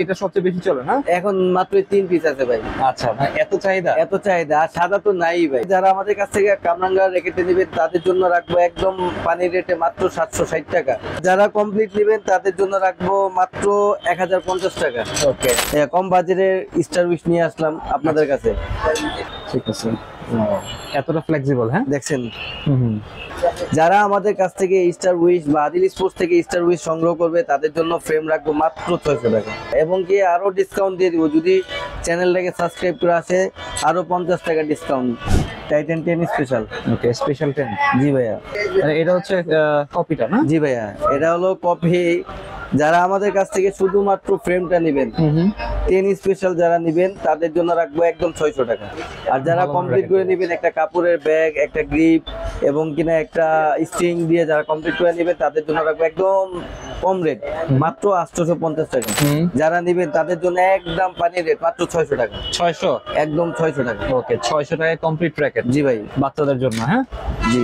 এটা সবচেয়ে বেশি চলে না? এখন মাত্র 3 পিস আছে ভাই। আচ্ছা, মানে এত চাহিদা? এত চাহিদা, আর সাদা তো নাই ভাই। যারা আমাদের কাছ থেকে কামরাঙ্গা রেকেটে নেবেন তাদের জন্য রাখবো একদম পানির রেটে মাত্র 760 টাকা। যারা কমপ্লিট নেবেন তাদের জন্য রাখবো মাত্র 1050 টাকা। ওকে, কম বাজেটের স্টার উইশ নিয়ে আসলাম আপনাদের কাছে। ঠিক আছে। এতটা ফ্লেক্সিবল? হ্যাঁ, দেখছেন, হুম। যারা আমাদের কাছ থেকে স্টার উইশ বা আদিল স্পোর্টস থেকে স্টার উইশ সংগ্রহ করবে তাদের জন্য ফ্রেম রাখবো মাত্র 600 টাকা। এবং কি আরো ডিসকাউন্ট দিয়ে দিব, যদি চ্যানেলটাকে সাবস্ক্রাইব করে আসে আরো 50 টাকা discount. Titan 10 special. Okay, special 10। জি ভাইয়া। এটা হচ্ছে কপিটা না? জি ভাইয়া, এটা হলো কপি। যারা আমাদের কাছ থেকে শুধুমাত্র ফ্রেমটা নেবেন, 10 স্পেশাল যারা নেবেন তাদের জন্য রাখবো একদম 600 টাকা। আর যারা ভালো কমপ্লিট করে নেবেন, একটা কাপড়ের ব্যাগ, একটা গ্রিপ এবং কিনা একটা স্ট্রিং দিয়ে যারা কমপ্লিট করে নেবেন তাদের জন্য রাখবো একদম কম রেট, মাত্র 850 টাকা। যারা নেবেন তাদের জন্য একদম পানির রেট মাত্র 600 টাকা। 600? একদম 600 টাকা। ওকে, 600 টাকায় কমপ্লিট র্যাকেট। জি ভাই। বাচ্চাদের জন্য? হ্যাঁ, জি।